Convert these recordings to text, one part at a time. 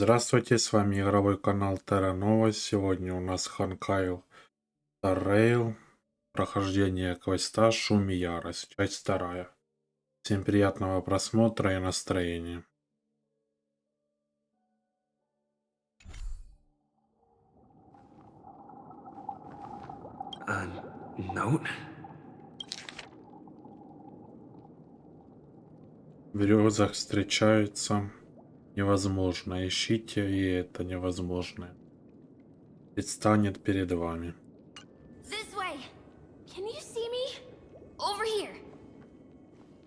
Здравствуйте, с вами игровой канал Tera Nova. Сегодня у нас Honkai Star Rail, прохождение квеста «Шум и ярость», часть 2. Всем приятного просмотра и настроения. Note? В грезах встречаются невозможно. Ищите, и это невозможное предстанет перед вами. This way. Can you see me? Over here.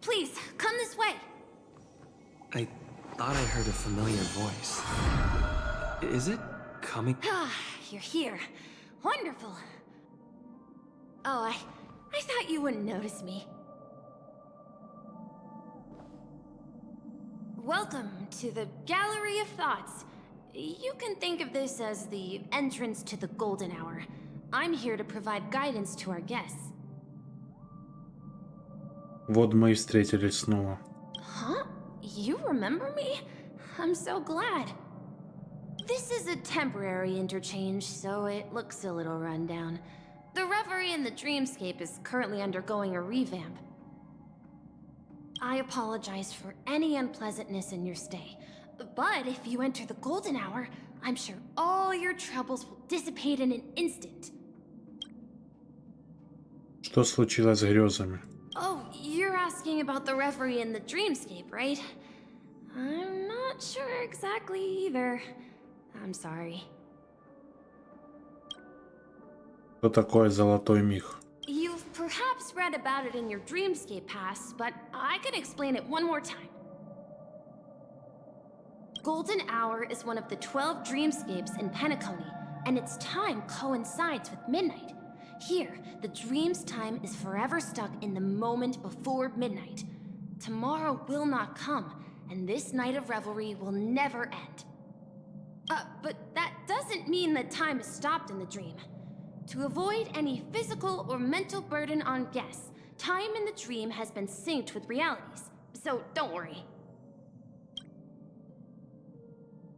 Please, come this way. I thought I heard a familiar voice. Is it coming? You're here. Wonderful. Oh, I thought you wouldn't notice me. Welcome to the Gallery of Thoughts. You can think of this as the entrance to the Golden Hour. I'm here to provide guidance to our guests. Вот мы и встретились снова. Huh? You remember me? I'm so glad. This is a temporary interchange, so it looks a little rundown. The Reverie in the Dreamscape is currently undergoing a revamp. I apologize for any unpleasantness in your stay, but if you enter the Golden Hour, I'm sure all your troubles will dissipate in an instant. Что случилось с грезами? Oh, you're asking about the Reverie in the Dreamscape, right? I'm not sure exactly either. I'm sorry. Что такое золотой миг? You've perhaps read about it in your Dreamscape past, but I can explain it one more time. Golden Hour is one of the 12 dreamscapes in Penacony, and its time coincides with midnight. Here, the dream's time is forever stuck in the moment before midnight. Tomorrow will not come, and this night of revelry will never end. But that doesn't mean that time is stopped in the dream. To avoid any physical or mental burden on guests, time in the dream has been synced with realities, so don't worry.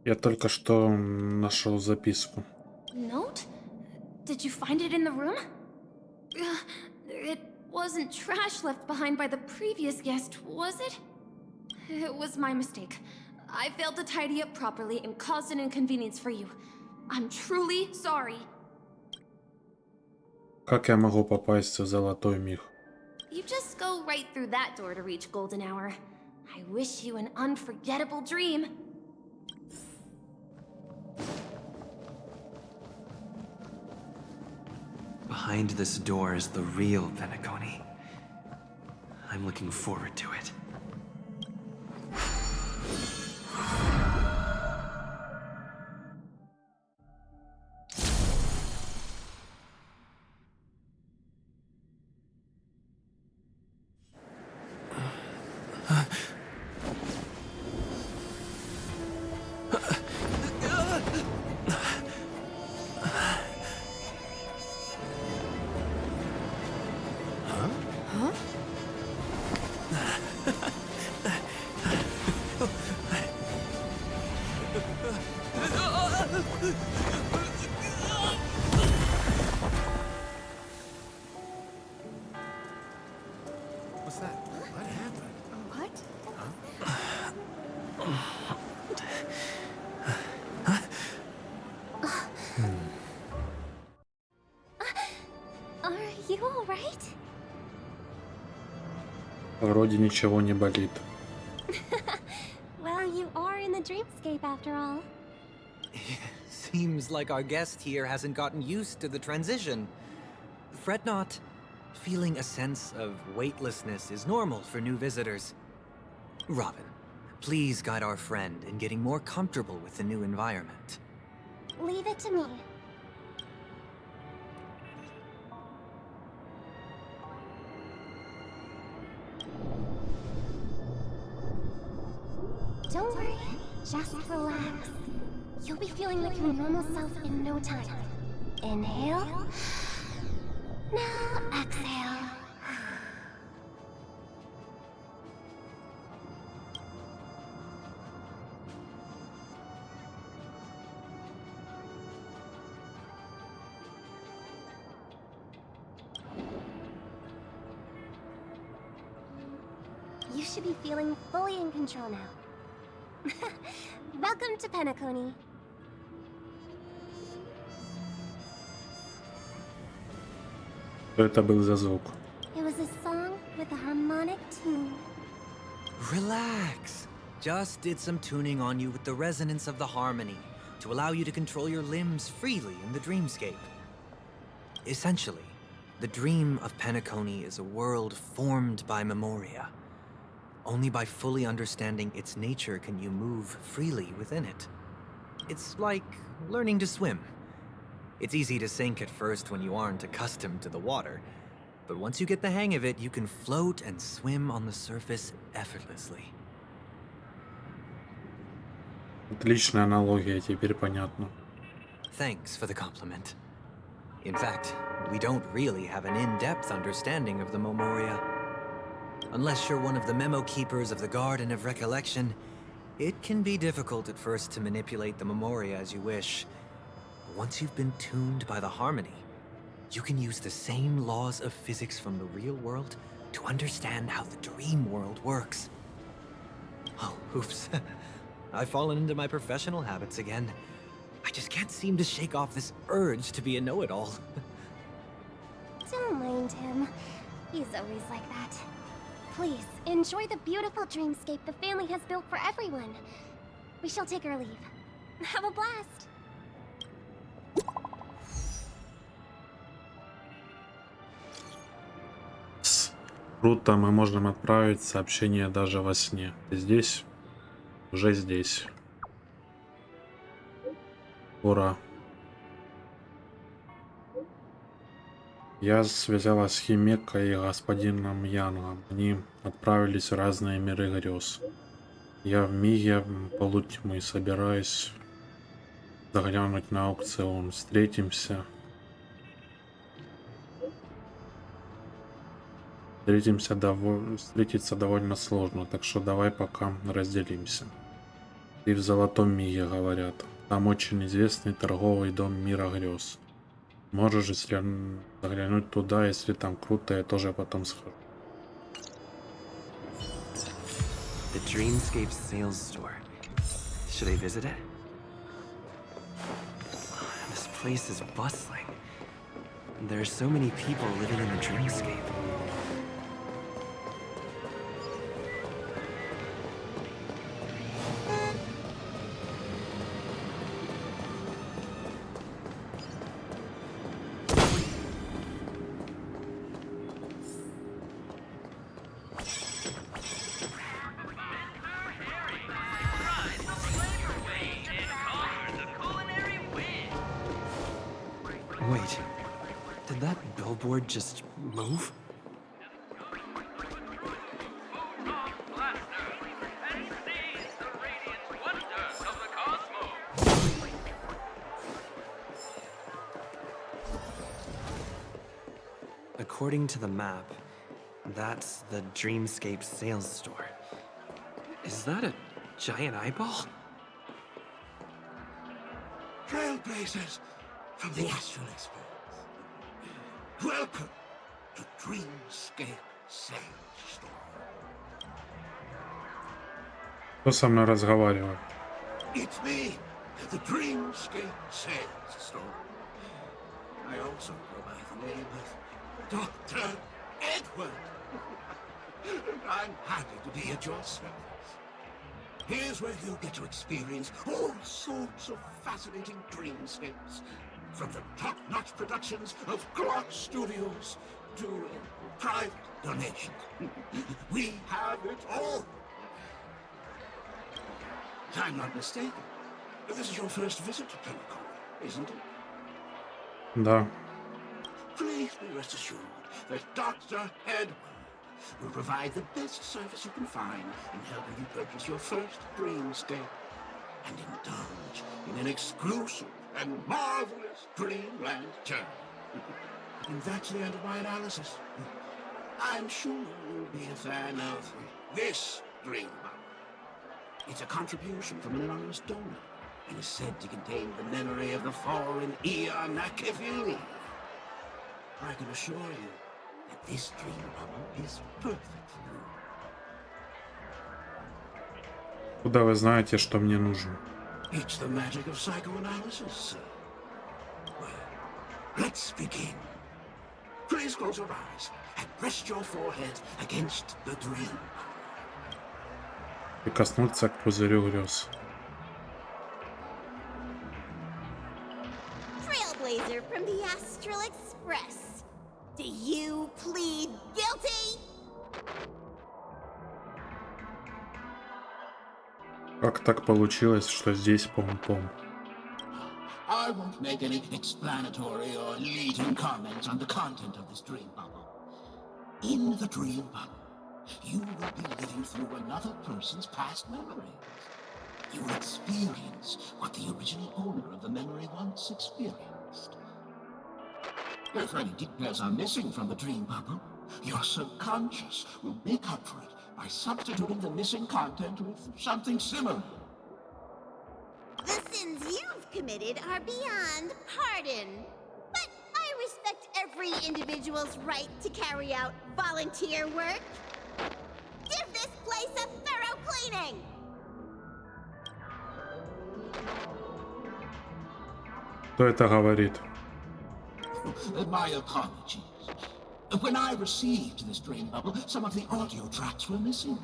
Я только что нашел записку. Note? Did you find it in the room? It wasn't trash left behind by the previous guest, was it? It was my mistake. I failed to tidy up properly and caused an inconvenience for you. I'm truly sorry. Как я могу попасть в золотой миг? You just go right through that door to reach Golden Hour. I wish you an unforgettable dream. Behind this door is the real Penacony. I'm looking forward to it. What's that? What happened? What? Are you all right? Вроде ничего не болит. Well, you are in the dreamscape after all. Seems like our guest here hasn't gotten used to the transition. Fret not. Feeling a sense of weightlessness is normal for new visitors. Robin, please guide our friend in getting more comfortable with the new environment. Leave it to me. Don't worry, just relax. You'll be feeling like your normal self in no time. Inhale. Now exhale. should be feeling fully in control now. Welcome to Penacony. Что это был за звук? It was a song with a harmonic tune. Relax. Just did some tuning on you with the resonance of the harmony to allow you to control your limbs freely in the dreamscape. Essentially, the dream of Penacony is a world formed by memoria. Only by fully understanding its nature can you move freely within it. It's like learning to swim. It's easy to sink at first when you aren't accustomed to the water, but once you get the hang of it, you can float and swim on the surface effortlessly. Отличная аналогия, теперь понятно. Thanks for the compliment. In fact, we don't really have an in-depth understanding of the memoria. Unless you're one of the memo keepers of the Garden of Recollection, it can be difficult at first to manipulate the memoria as you wish. Once you've been tuned by the harmony, you can use the same laws of physics from the real world to understand how the dream world works. Oh, oops. I've fallen into my professional habits again. I just can't seem to shake off this urge to be a know-it-all. Don't mind him. He's always like that. Please, enjoy the beautiful dreamscape the family has built for everyone. We shall take our leave. Have a blast! Круто, мы можем отправить сообщение даже во сне. Ты здесь? Уже здесь. Ура. Я связалась с Химекой и господином Янгом. Они отправились в разные миры грез. Я в миге полутьмы собираюсь заглянуть на аукцион. Встретиться довольно сложно, так что давай пока разделимся. Ты в Золотом миге, говорят. Там очень известный торговый дом мира грез. Можешь, если заглянуть туда, если там круто, я тоже потом схожу. The Dreamscape sales store. Should I visit it? This place is bustling. There are so many people living in the Dreamscape. Wait, did that billboard just move? According to the map, that's the Dreamscape sales store. Is that a giant eyeball? Trailblazers from the astral experts. Welcome to Dreamscape Sales Store. Кто со мной разговаривает? It's me, the Dreamscape Sales Store. I also go by the name of Dr. Edward. I'm happy to be at your service. Here's where you'll get to experience all sorts of fascinating dreamscapes. From the top-notch productions of Clock Studios to private donations. We have it all. If I'm not mistaken, this is your first visit to Penacony, isn't it? Да. Please be rest assured that Dr. Edward will provide the best service you can find in helping you purchase your first dreamscape and indulge in an exclusive and marvelous dreamland journey. And that's the end of my analysis. I'm sure you'll be a fan of this dream bubble. It's a contribution from an anonymous donor and is said to contain the memory of the fallen Eon Nakavili. I can assure you that this dream bubble is perfect for you. Куда вы знаете, что мне нужно? It's the magic of psychoanalysis, sir. Well, let's begin. Please close your eyes and rest your forehead against the dream. Прикоснуться к пузырю грез. Trailblazer from the Astral Express. Do you plead guilty? Как так получилось, что здесь пом-пом? I won't make any explanatory or leading comments on the content of this dream bubble. In the dream bubble, you will be living through another person's past memories. You will experience what the original owner of the memory once experienced. If any details are missing from the dream bubble, your subconscious will make up for it by substituting the missing content with something similar. The sins you've committed are beyond pardon. But I respect every individual's right to carry out volunteer work. Give this place a thorough cleaning! Кто это говорит? My apologies. When I received this dream bubble, some of the audio tracks were missing.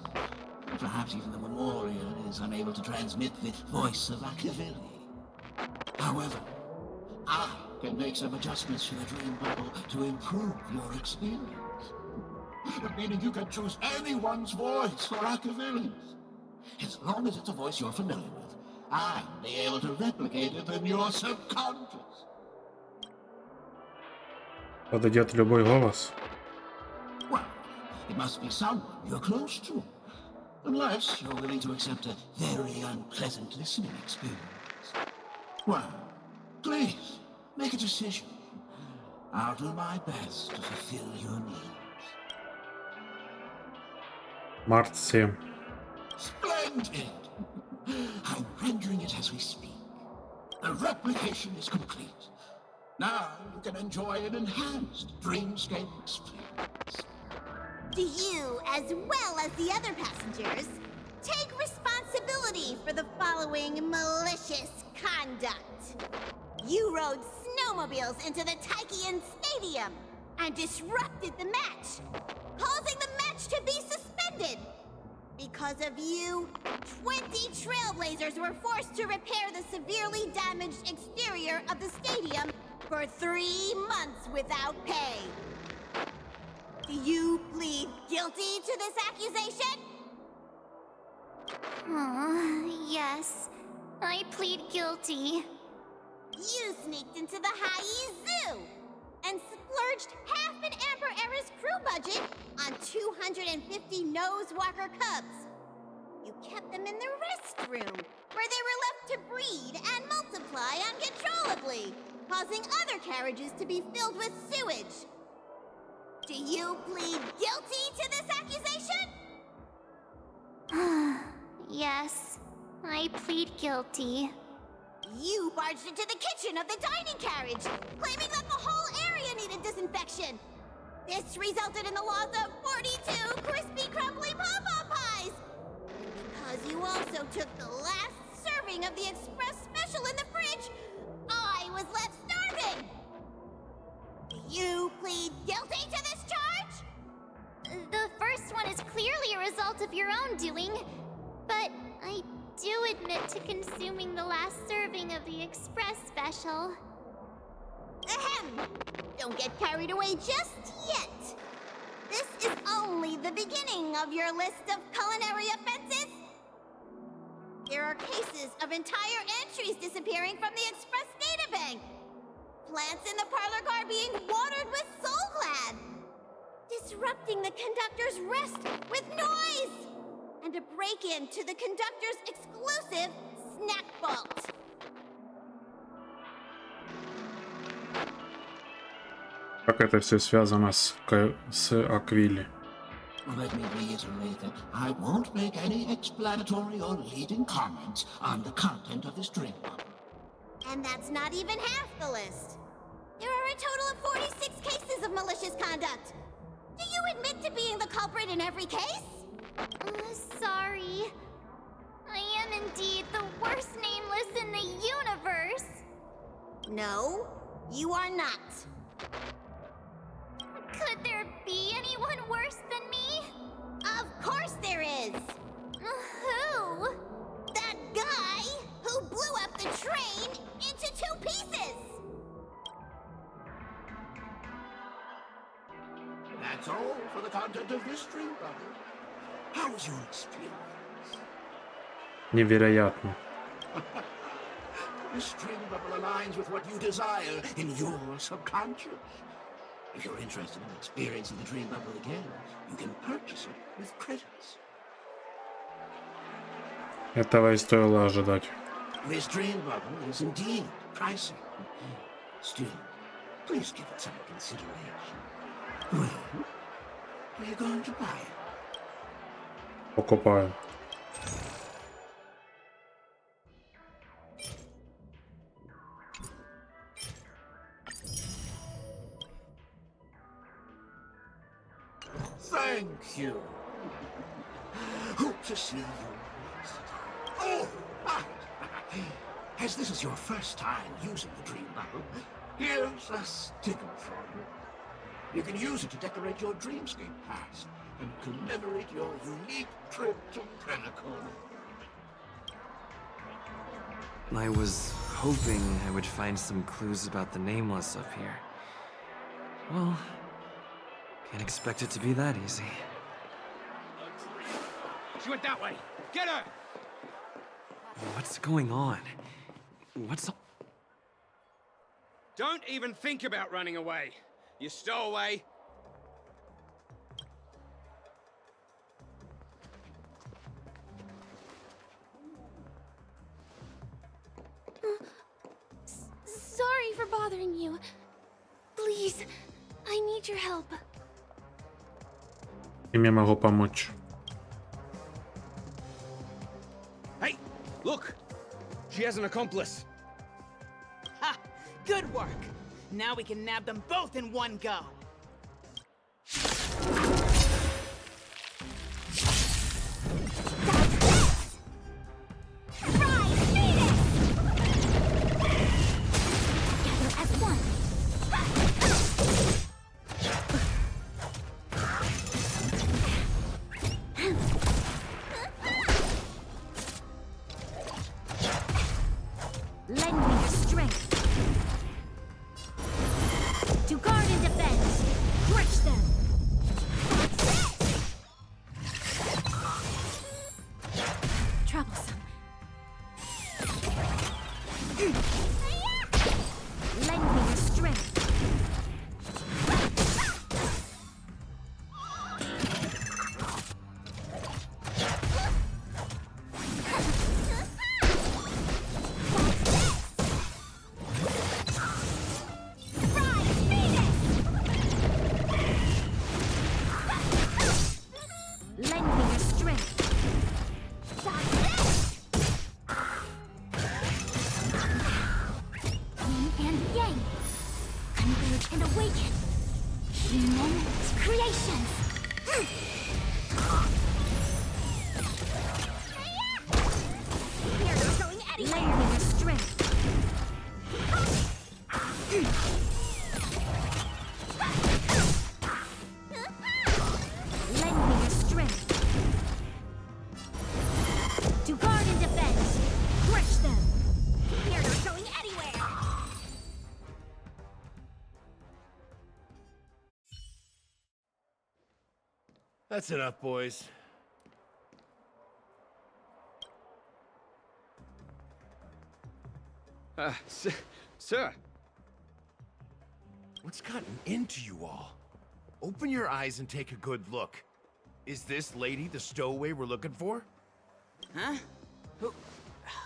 Perhaps even the memorial is unable to transmit the voice of Akavili. However, I can make some adjustments to the dream bubble to improve your experience. Meaning you can choose anyone's voice for Akavili's. As long as it's a voice you're familiar with, I'll be able to replicate it in your subconscious. Подойдет любой голос? Well, it must be someone you're close to. Unless you're willing to accept a very unpleasant listening experience. Well, please, make a decision. I'll do my best to fulfill your needs. Март 7. Splendid! I'm rendering it as we speak. The replication is complete. Now you can enjoy an enhanced dreamscape experience. Do you, as well as the other passengers, take responsibility for the following malicious conduct? You rode snowmobiles into the Taikian Stadium and disrupted the match, causing the match to be suspended. Because of you, 20 Trailblazers were forced to repair the severely damaged exterior of the stadium for 3 months without pay. Do you plead guilty to this accusation? Yes. I plead guilty. You sneaked into the Hai Zoo and splurged half an Amber Era's crew budget on 250 Nosewalker cubs. You kept them in the restroom, where they were left to breed and multiply uncontrollably, causing other carriages to be filled with sewage. Do you plead guilty to this accusation? Yes. I plead guilty. You barged into the kitchen of the dining carriage, claiming that the whole area needed disinfection. This resulted in the loss of 42 crispy, crumbly pom-pom pies. Because you also took the last serving of the express special in the fridge, I was left starving. Do you plead guilty to this charge? The first one is clearly a result of your own doing, but I do admit to consuming the last serving of the express special. Ahem! Don't get carried away just yet. This is only the beginning of your list of culinary offenses. There are cases of entire entries disappearing from the express databank. Plants in the parlor car being watered with Soul Glad. Disrupting the conductor's rest with noise. And a break-in to the conductor's exclusive snack vault. Как это все связано с Аквили? Let me reiterate that I won't make any explanatory or leading comments on the content of this dream bubble. And that's not even half the list. There are a total of 46 cases of malicious conduct. Do you admit to being the culprit in every case? Sorry. I am indeed the worst nameless in the universe. No, you are not. Could there be anyone worse than me? Of course there is. Who? That guy who blew up the train into 2 pieces. That's all for the content of this dream bubble. How was your experience? Невероятно. This dream bubble aligns with what you desire in your subconscious. If you're interested in experiencing the dream bubble again, you can purchase it with credits. Этого и стоило ожидать. This dream bubble is indeed pricey. Still, please give it some consideration. Well, are you going to buy it? Покупаю. Thank you. Hope to see you next time. Oh, as this is your first time using the dream bubble, here's a sticker for you. You can use it to decorate your dreamscape past and commemorate your unique trip to Pinnacle. I was hoping I would find some clues about the Nameless up here. Well, can't expect it to be that easy. She went that way. Get her! What's going on? What's... Don't even think about running away. You stowaway. Sorry for bothering you. Please, I need your help. Чем я могу помочь? Hey, look! She has an accomplice. Ha! Good work! Now we can nab them both in one go. Lend me your strength. To guard and defend. Crush them. Troublesome. Lend me your strength. Lend me your strength. Yin and yang. Converge and awaken. Human creations. Here you're going anywhere. Lend me your strength. Lend me your strength. To guard and defend. Crush them. Here you're going anywhere. That's enough, boys. Sir. What's gotten into you all? Open your eyes and take a good look. Is this lady the stowaway we're looking for? Huh?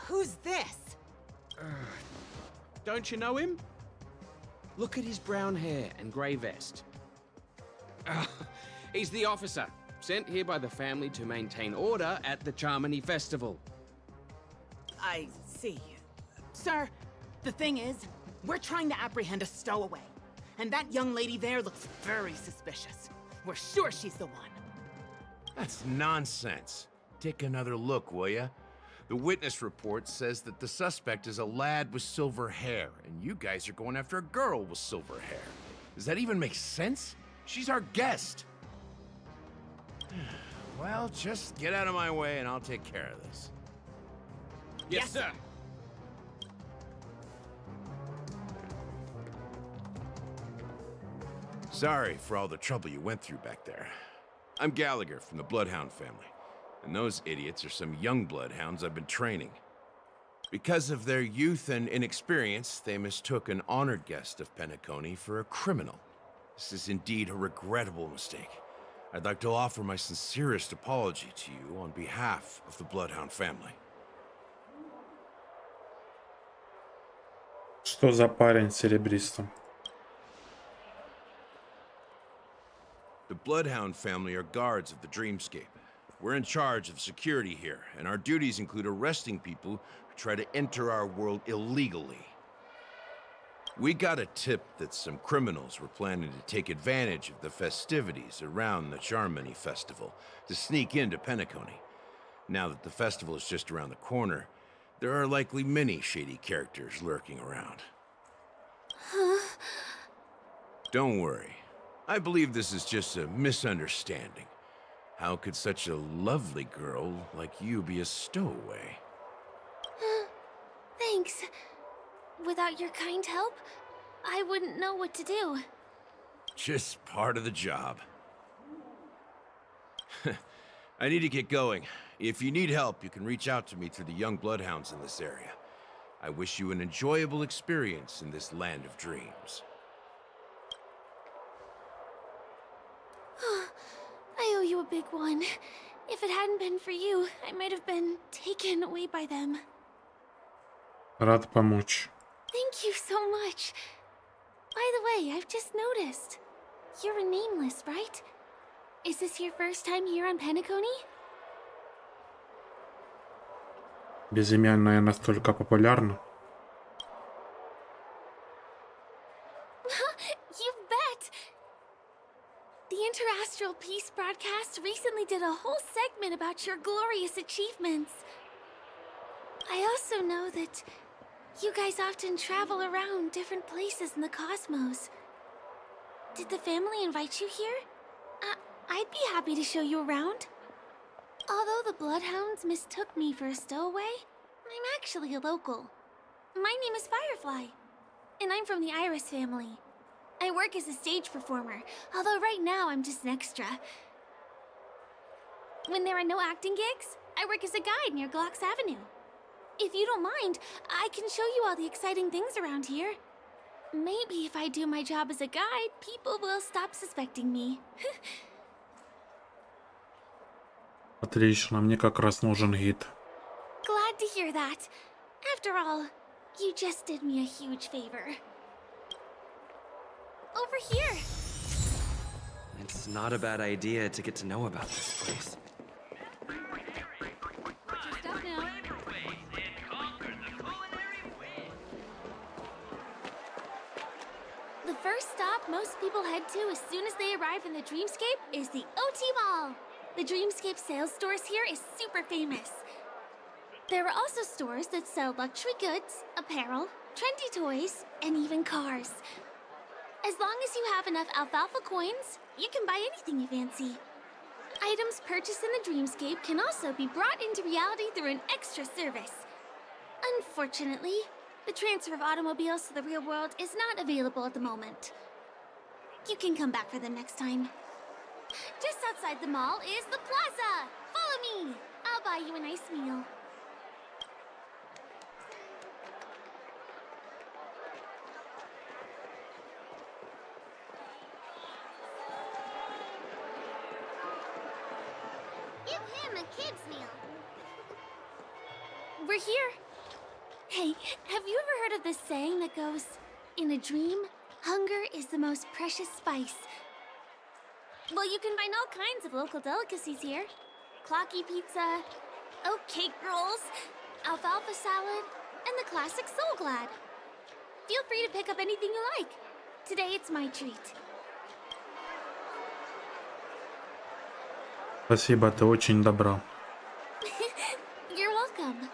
Who's this? Don't you know him? Look at his brown hair and grey vest. He's the officer, sent here by the family to maintain order at the Charmony Festival. I see. Sir, the thing is, we're trying to apprehend a stowaway. And that young lady there looks very suspicious. We're sure she's the one. That's nonsense. Take another look, will ya? The witness report says that the suspect is a lad with silver hair, and you guys are going after a girl with silver hair. Does that even make sense? She's our guest. Well, just get out of my way and I'll take care of this. Yes, sir. Sorry for all the trouble you went through back there. I'm Gallagher from the Bloodhound family, and those idiots are some young Bloodhounds I've been training. Because of their youth and inexperience, they mistook an honored guest of Penacony for a criminal. This is indeed a regrettable mistake. I'd like to offer my sincerest apology to you on behalf of the Bloodhound family. Что за парень с серебристым? The Bloodhound family are guards of the Dreamscape. We're in charge of security here, and our duties include arresting people who try to enter our world illegally. We got a tip that some criminals were planning to take advantage of the festivities around the Charmony Festival to sneak into Penacony. Now that the festival is just around the corner, there are likely many shady characters lurking around. Don't worry. I believe this is just a misunderstanding. How could such a lovely girl like you be a stowaway? Thanks. Without your kind help, I wouldn't know what to do. Just part of the job. I need to get going. If you need help, you can reach out to me through the young bloodhounds in this area. I wish you an enjoyable experience in this land of dreams. I owe you a big one. If it hadn't been for you, I might have been taken away by them. Рад помочь. Thank you so much. By the way, I've just noticed. You're a nameless, right? Is this your first time here on Penacony? Безымянная настолько популярна. You bet! The Interastral Peace broadcast recently did a whole segment about your glorious achievements. I also know that you guys often travel around different places in the cosmos. Did the family invite you here? I'd be happy to show you around. Although the Bloodhounds mistook me for a stowaway, I'm actually a local. My name is Firefly, and I'm from the Iris family. I work as a stage performer, although right now I'm just an extra. When there are no acting gigs, I work as a guide near Glox Avenue. If you don't mind, I can show you all the exciting things around here. Maybe if I do my job as a guide, people will stop suspecting me. Отлично, мне как раз нужен гид. Glad to hear that. After all, you just did me a huge favor. Over here! It's not a bad idea to get to know about this place. The first stop most people head to as soon as they arrive in the Dreamscape is the OT Mall. The Dreamscape sales stores here is super famous. There are also stores that sell luxury goods, apparel, trendy toys, and even cars. As long as you have enough alfalfa coins, you can buy anything you fancy. Items purchased in the Dreamscape can also be brought into reality through an extra service. Unfortunately, the transfer of automobiles to the real world is not available at the moment. You can come back for them next time. Just outside the mall is the plaza! Follow me! I'll buy you a nice meal. Give him a kid's meal. We're here. Hey, have you ever heard of this saying that goes, in a dream, hunger is the most precious spice? Well, you can find all kinds of local delicacies here. Clocky pizza, oat cake rolls, alfalfa salad, and the classic Soul Glad. Feel free to pick up anything you like. Today it's my treat. Спасибо, ты очень добра. You're welcome.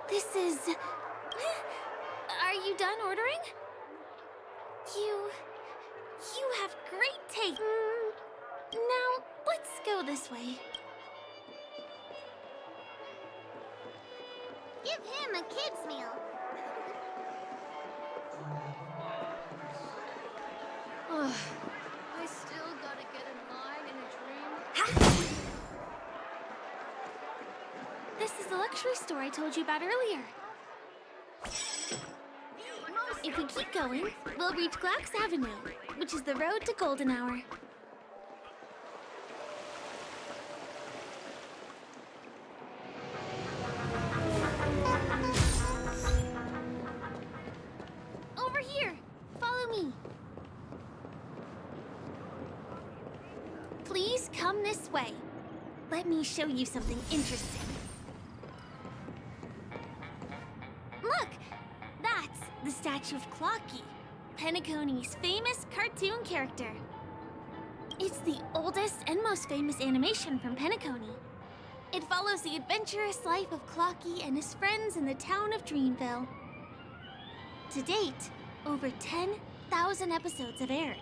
This is... Are you done ordering? You have great taste. Now, let's go this way. Give him a kid's meal. I still gotta get in line in a dream. This is the luxury store I told you about earlier. If we keep going, we'll reach Glax Avenue, which is the road to Golden Hour. Over here! Follow me. Please come this way. Let me show you something interesting. Look! That's the statue of Clocky, Penacony's famous cartoon character. It's the oldest and most famous animation from Penacony. It follows the adventurous life of Clocky and his friends in the town of Dreamville. To date, over 10,000 episodes have aired.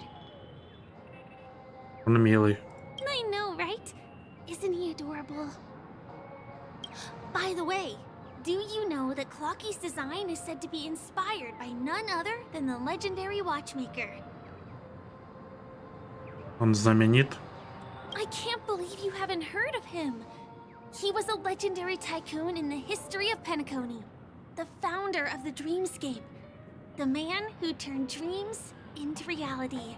Милый. I know, right? Isn't he adorable? By the way, do you know that Clocky's design is said to be inspired by none other than the legendary watchmaker? Он знаменит. I can't believe you haven't heard of him. He was a legendary tycoon in the history of Penacony, the founder of the Dreamscape, the man who turned dreams into reality.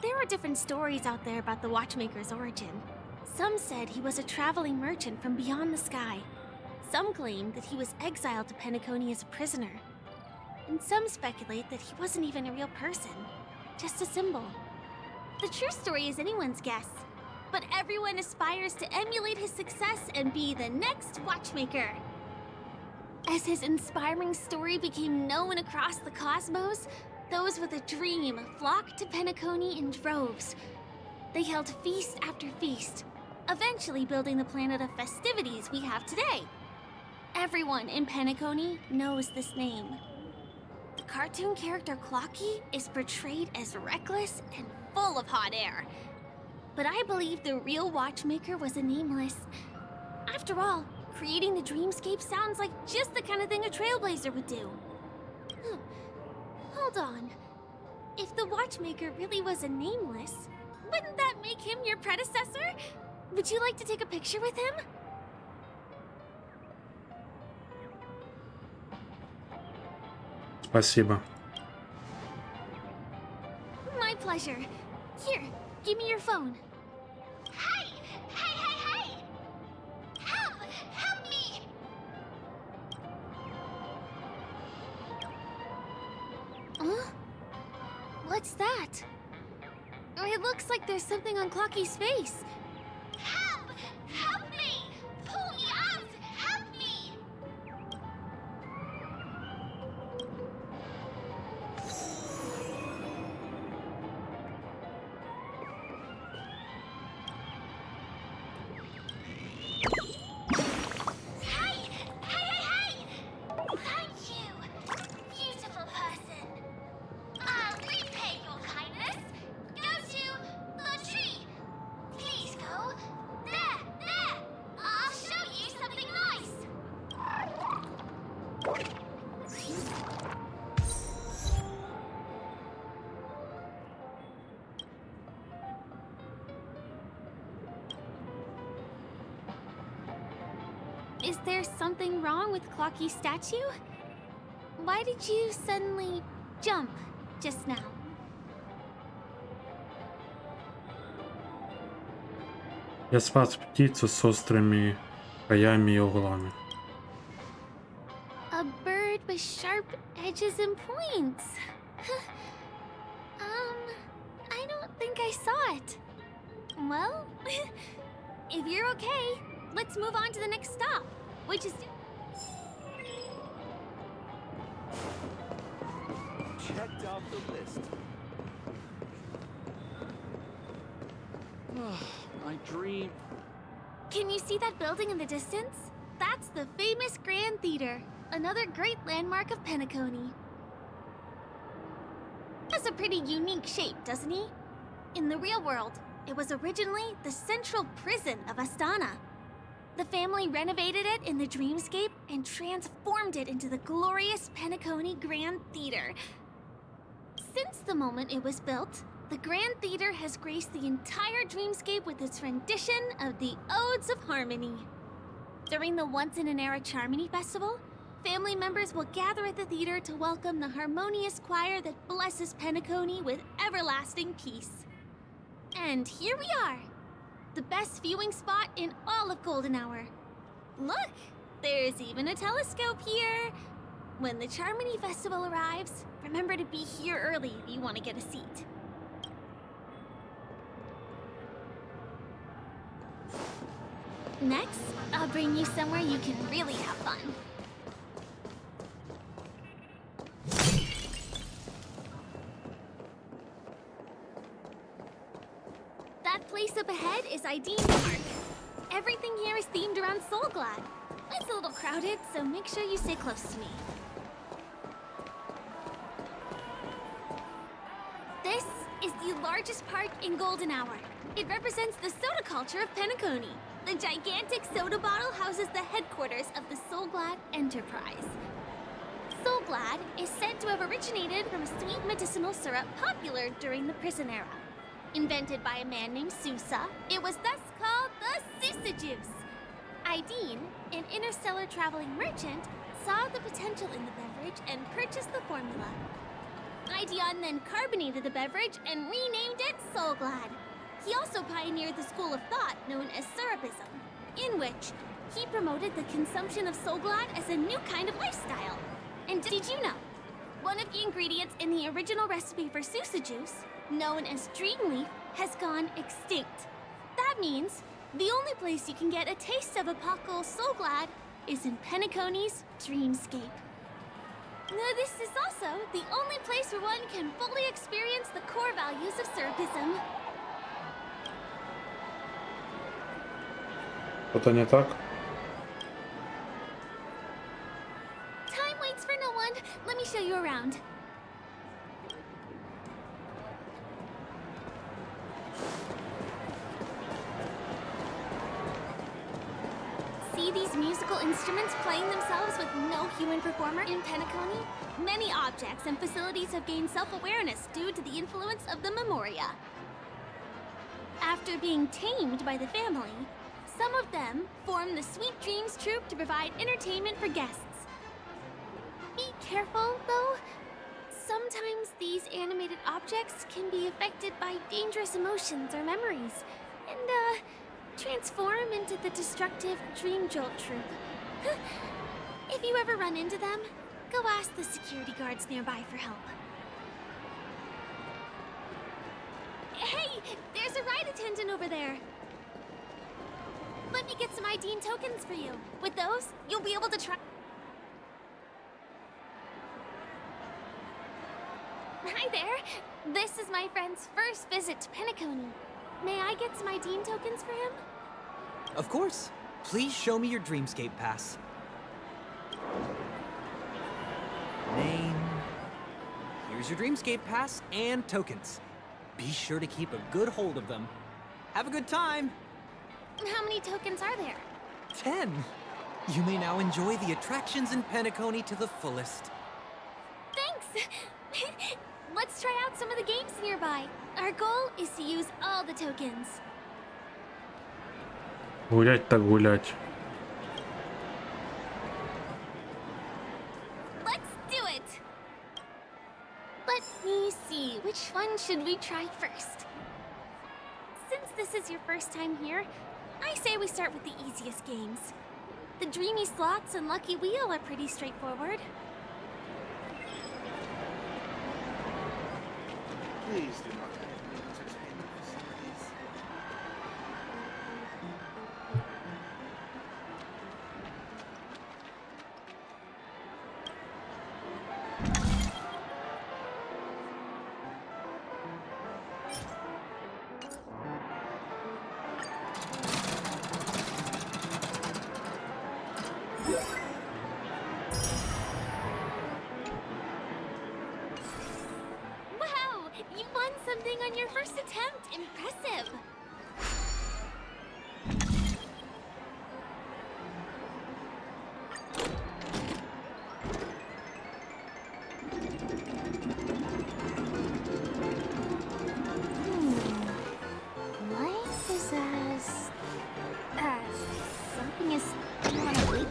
There are different stories out there about the watchmaker's origin. Some said he was a traveling merchant from beyond the sky. Some claim that he was exiled to Penacony as a prisoner. And some speculate that he wasn't even a real person, just a symbol. The true story is anyone's guess, but everyone aspires to emulate his success and be the next watchmaker. As his inspiring story became known across the cosmos, those with a dream flocked to Penacony in droves. They held feast after feast, eventually building the planet of festivities we have today. Everyone in Penacony knows this name. The cartoon character Clocky is portrayed as reckless and full of hot air. But I believe the real watchmaker was a nameless. After all, creating the dreamscape sounds like just the kind of thing a trailblazer would do. Hold on. If the watchmaker really was a nameless, wouldn't that make him your predecessor? Would you like to take a picture with him? Спасибо. My pleasure. Here, give me your phone. Hey! Hey, hey, hey! Help! Help me! Huh? What's that? It looks like there's something on Clocky's face. Help! Help me! Pull me out! Help me! Hey! Hey, hey, hey! Thank you, beautiful person. I'll repay your kindness. Go to the tree. Please Is there something wrong with Clocky's statue? Why did you suddenly jump just now? Я спас птицу с острыми краями и углами. A bird with sharp edges and points. I don't think I saw it. Well, if you're okay, let's move on to the next stop, which is... Checked off the list. My dream. Can you see that building in the distance? That's the famous Grand Theater, another great landmark of Penacony. Has a pretty unique shape, doesn't he? In the real world, it was originally the central prison of Astana. The family renovated it in the dreamscape and transformed it into the glorious Penacony Grand Theater. Since the moment it was built, the Grand Theater has graced the entire dreamscape with its rendition of the Odes of Harmony. During the Once-in-an-Era Charmony Festival, family members will gather at the theater to welcome the harmonious choir that blesses Penacony with everlasting peace. And here we are, the best viewing spot in all of Golden Hour. Look, there's even a telescope here. When the Charmony Festival arrives, remember to be here early if you want to get a seat. Next, I'll bring you somewhere you can really have fun. That place up ahead is Ideen Park. Everything here is themed around Soulglad. It's a little crowded, so make sure you stay close to me. This is the largest park in Golden Hour. It represents the soda culture of Penacony. The gigantic soda bottle houses the headquarters of the Soulglad Enterprise. Soulglad is said to have originated from a sweet medicinal syrup popular during the prison era. Invented by a man named Sousa, it was thus called the Sousa Juice. Ideen, an interstellar traveling merchant, saw the potential in the beverage and purchased the formula. Ideon then carbonated the beverage and renamed it Soulglad. He also pioneered the school of thought known as Syrupism, in which he promoted the consumption of Soulglad as a new kind of lifestyle. And did you know, one of the ingredients in the original recipe for Sousa Juice, known as Dreamleaf, has gone extinct. That means the only place you can get a taste of Apocal Soulglad is in Penacony's Dreamscape. Now, this is also the only place where one can fully experience the core values of Syrupism. Что-то не так? Time waits for no one. Let me show you around. See these musical instruments playing themselves with no human performer in Penacony? Many objects and facilities have gained self-awareness due to the influence of the Memoria. After being tamed by the family, some of them form the Sweet Dreams Troupe to provide entertainment for guests. Be careful, though. Sometimes these animated objects can be affected by dangerous emotions or memories, and, transform into the destructive Dream Jolt Troupe. If you ever run into them, go ask the security guards nearby for help. Hey, there's a ride attendant over there. Let me get some Ideen tokens for you. With those, you'll be able to try... Hi there. This is my friend's first visit to Penacony. May I get some Ideen tokens for him? Of course. Please show me your Dreamscape pass. Name. Here's your Dreamscape pass and tokens. Be sure to keep a good hold of them. Have a good time! How many tokens are there? 10. You may now enjoy the attractions in Penacony to the fullest. Thanks! Let's try out some of the games nearby. Our goal is to use all the tokens. Гулять так гулять. should we try first? Since this is your first time here, I say we start with the easiest games. The Dreamy Slots and Lucky Wheel are pretty straightforward. Please do not have any entertainment facilities. Wow! You won something on your first attempt! Impressive! Life is as... something is... you wanna wait?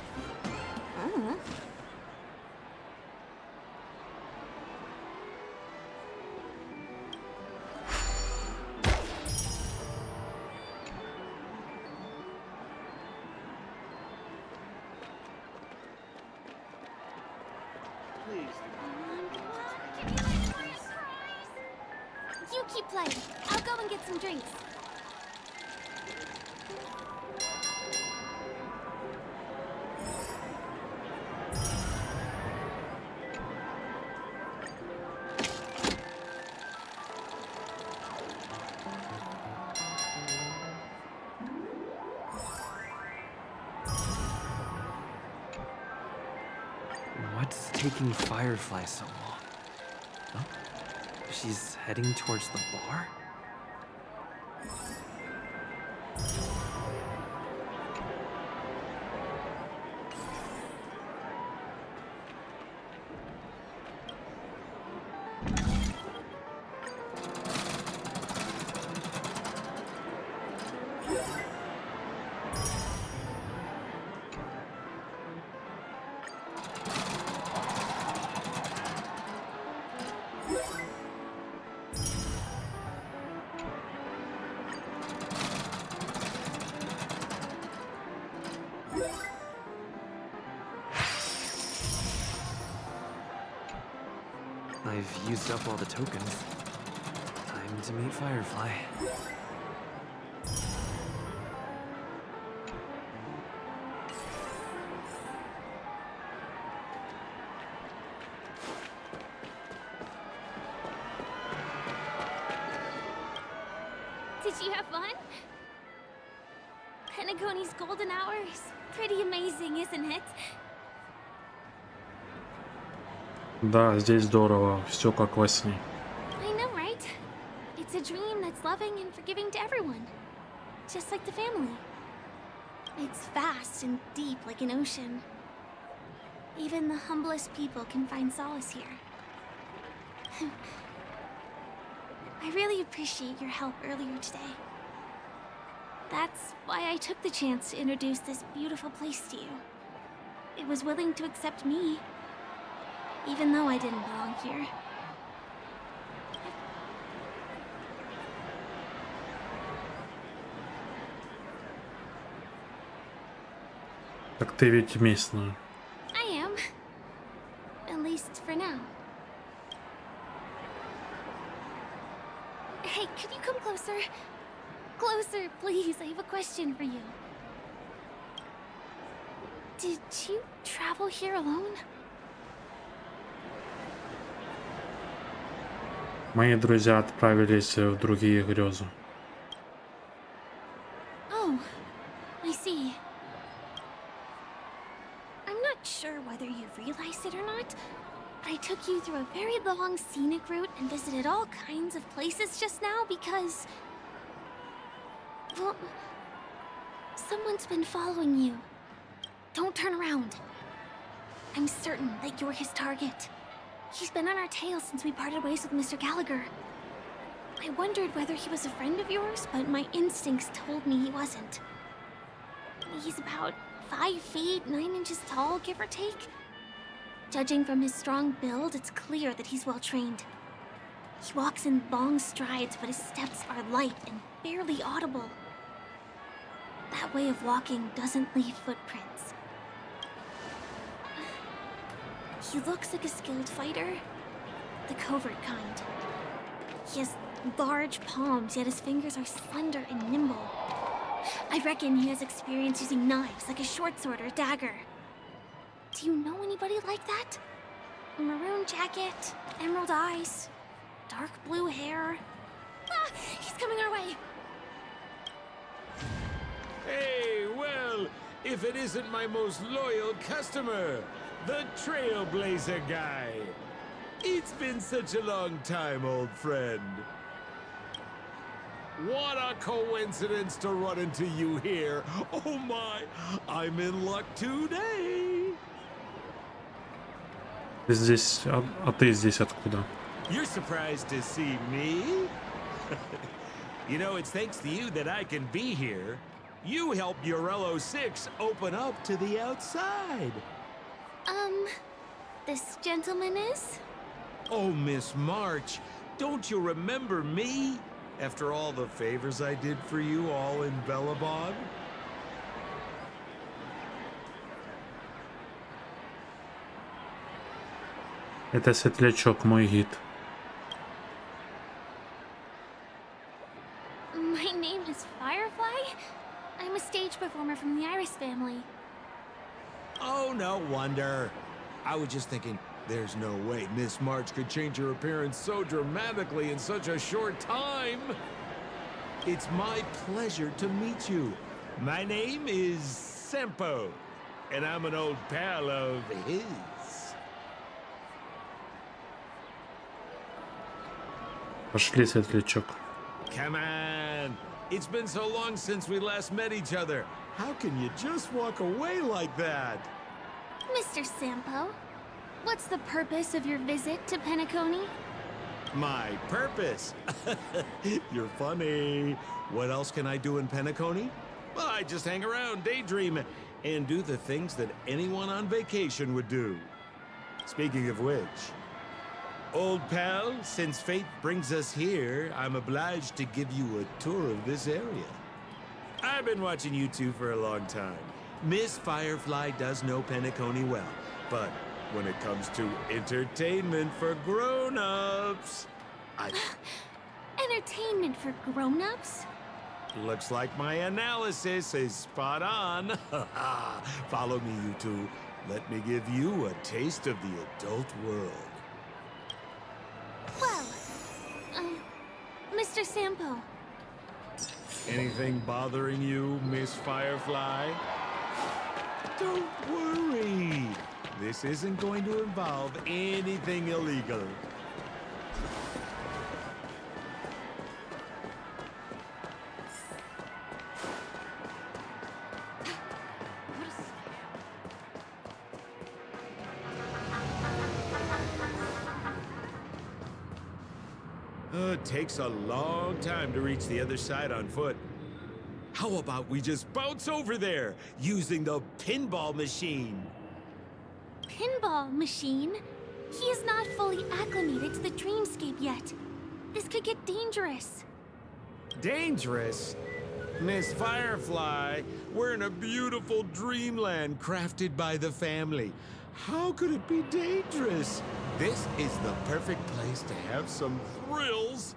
Please do You keep playing. I'll go and get some drinks. What's taking Firefly so long? Oh, she's heading towards the bar? I've used up all the tokens. Time to meet Firefly. Did you have fun? Pentagoni's golden hour is pretty amazing, isn't it? Да, здесь здорово, все как во сне. I know, right? It's a dream that's loving and forgiving to everyone. Just like the family. It's vast and deep like an ocean. Even the humblest people can find solace here. I really appreciate your help earlier today. That's why I took the chance to introduce this beautiful place to you. It was willing to accept me, even though I didn't belong here. Так ты ведь местная. I am. At least for now. Hey, could you come closer? Closer, please. I have a question for you. Did you travel here alone? Мои друзья отправились в другие грезы. Oh, I see. I'm not sure whether you've realized it or not, but I took you through a very long scenic route and visited all kinds of places just now because... well, someone's been following you. Don't turn around. I'm certain that you're his target. He's been on our tail since we parted ways with Mr. Gallagher. I wondered whether he was a friend of yours, but my instincts told me he wasn't. He's about 5 feet, 9 inches tall, give or take. Judging from his strong build, it's clear that he's well trained. He walks in long strides, but his steps are light and barely audible. That way of walking doesn't leave footprints. He looks like a skilled fighter, the covert kind. He has large palms, yet his fingers are slender and nimble. I reckon he has experience using knives, like a short sword or dagger. Do you know anybody like that? A maroon jacket, emerald eyes, dark blue hair. Ah, he's coming our way. Hey, well, if it isn't my most loyal customer, the Trailblazer guy. It's been such a long time, old friend. What a coincidence to run into you here. Oh my, I'm in luck today. Ты здесь, а ты здесь откуда? You're surprised to see me? You know, it's thanks to you that I can be here. You helped Urello 6 open up to the outside. This gentleman is? Oh, Miss March, don't you remember me? After all the favors I did for you all in Bellabog? Это светлячок, мой гид. My name is Firefly. I'm a stage performer from the Iris family. Oh, no wonder. I was just thinking, there's no way Miss March could change her appearance so dramatically in such a short time. It's my pleasure to meet you. My name is Sempo, and I'm an old pal of his. Пошли, светлячок. Come on. It's been so long since we last met each other. How can you just walk away like that? Mr. Sampo, what's the purpose of your visit to Penacony? My purpose? You're funny. What else can I do in Penacony? Well, I just hang around, daydream, and do the things that anyone on vacation would do. Speaking of which, old pal, since fate brings us here, I'm obliged to give you a tour of this area. I've been watching you two for a long time. Miss Firefly does know Penacony well, but when it comes to entertainment for grown-ups, Entertainment for grown-ups? looks like my analysis is spot on. Follow me, you two. Let me give you a taste of the adult world. Well, Mr. Sampo. Anything bothering you, Miss Firefly? Don't worry. This isn't going to involve anything illegal. It takes a long time to reach the other side on foot. How about we just bounce over there using the pinball machine? Pinball machine? He is not fully acclimated to the dreamscape yet. This could get dangerous. Dangerous? Miss Firefly, we're in a beautiful dreamland crafted by the family. How could it be dangerous? This is the perfect place to have some thrills.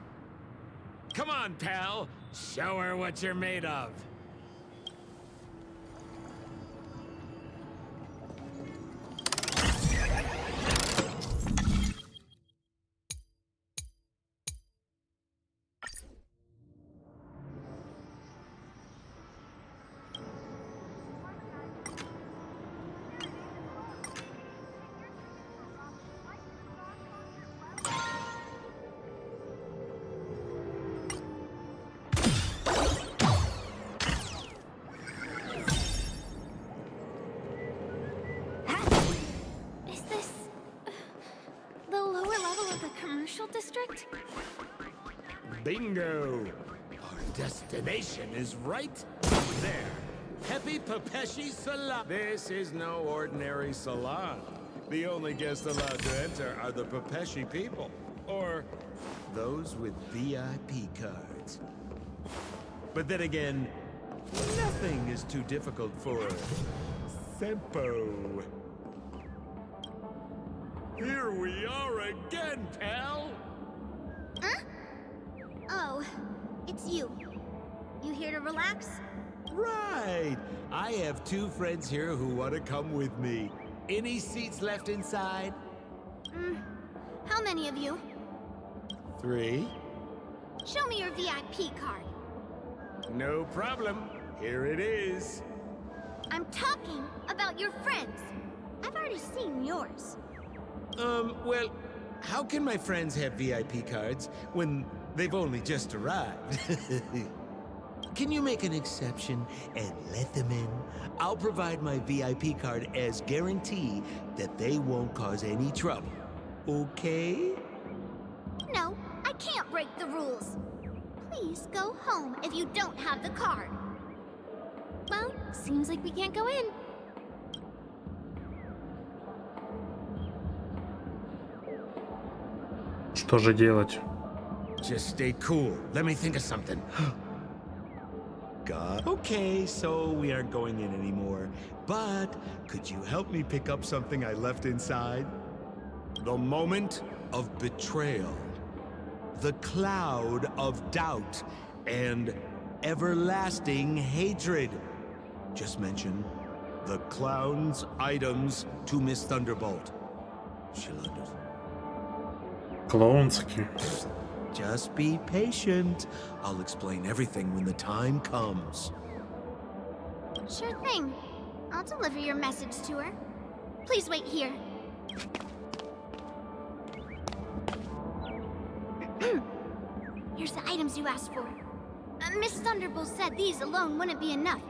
Come on, pal. Show her what you're made of. Is this the lower level of the commercial district? Bingo! Our destination is right there. Happy Papeshi Salon. This is no ordinary salon. The only guests allowed to enter are the Papeshi people. Or those with VIP cards. But then again, nothing is too difficult for Sempo. Here we are again, pal! Huh? Oh, it's you. You here to relax? Right! I have 2 friends here who want to come with me. Any seats left inside? How many of you? 3. Show me your VIP card. No problem. Here it is. I'm talking about your friends. I've already seen yours. Well, how can my friends have VIP cards when they've only just arrived? Can you make an exception and let them in? I'll provide my VIP card as guarantee that they won't cause any trouble. Okay? No, I can't break the rules. Please go home if you don't have the card. Well, seems like we can't go in. Что же делать? Just stay cool. Let me think of something. God. Okay, so we aren't going in anymore. But could you help me pick up something I left inside? The moment of betrayal. The cloud of doubt and everlasting hatred. Just mention the clown's items to Miss Thunderbolt. She'll understand. Клоунский. Just be patient. I'll explain everything when the time comes. Sure thing. I'll deliver your message to her. Please wait here. Here's the items you asked for. Miss Thunderbolt said these alone wouldn't be enough.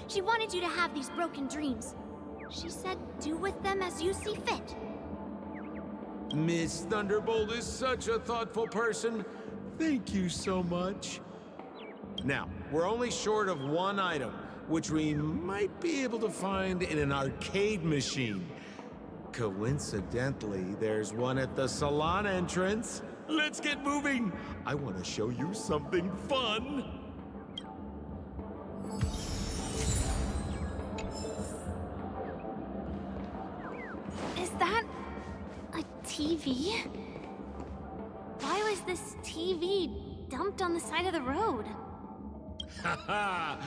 She wanted you to have these broken dreams. She said do with them as you see fit. Miss Thunderbolt is such a thoughtful person. Thank you so much. Now, we're only short of 1 item, which we might be able to find in an arcade machine. Coincidentally, there's one at the salon entrance. Let's get moving. I want to show you something fun. Is that a TV? Why was this TV dumped on the side of the road? Haha!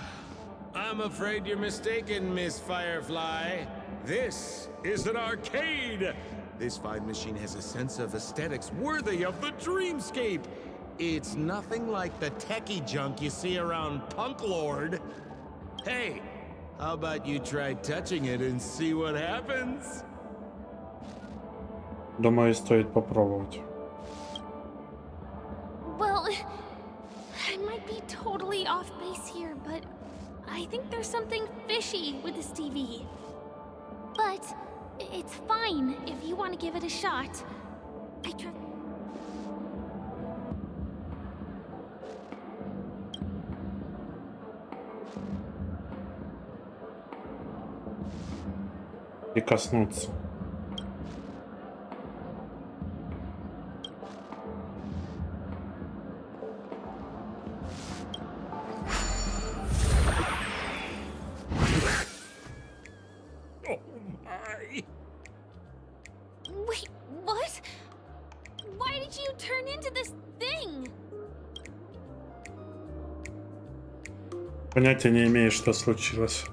I'm afraid you're mistaken, Miss Firefly. This is an arcade! This fine machine has a sense of aesthetics worthy of the dreamscape. It's nothing like the techie junk you see around Punk Lord. Hey, how about you try touching it and see what happens? Думаю, стоит попробовать. Well, I might be totally off base here, but I think there's something fishy with this TV. But it's fine if you want to give it a shot. I trust. И коснуться. Wait, what? Why did you turn into this thing? Понятия не имею, что случилось.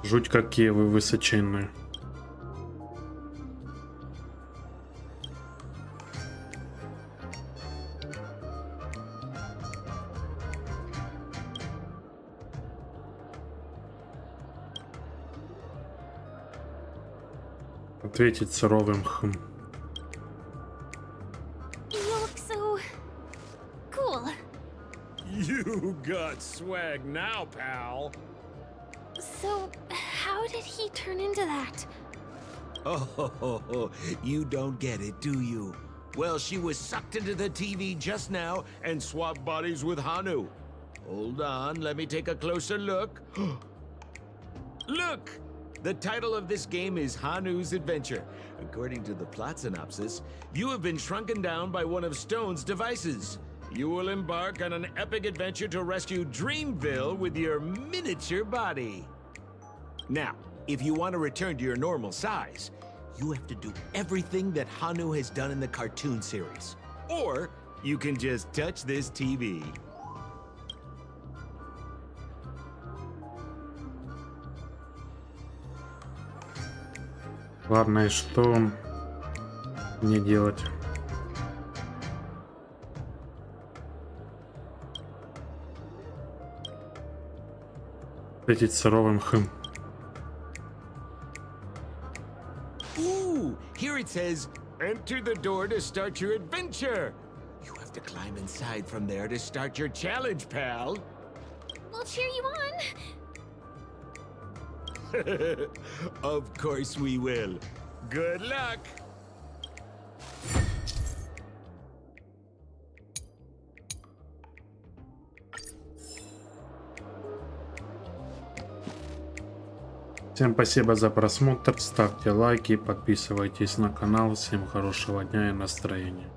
Жуть, какие вы высоченные. Ответить суровым хм. You look so cool. You got swag now, pal. So, how did he turn into that? Oh, you don't get it, do you? Well, she was sucked into the TV just now and swapped bodies with Hanu. Hold on, let me take a closer look. Look! The title of this game is Hanu's Adventure. According to the plot synopsis, you have been shrunken down by one of Stone's devices. You will embark on an epic adventure to rescue Dreamville with your miniature body. Now, if you want to return to your normal size, you have to do everything that Hanu has done in the cartoon series. Or you can just touch this TV. Главное, что не делать. Встретить суровым хм. Ooh, here it says, enter the door to start your adventure. You have to climb inside from there to start your challenge, pal. We'll cheer you on. Of course we will. Good luck. Всем спасибо за просмотр, ставьте лайки, подписывайтесь на канал. Всем хорошего дня и настроения.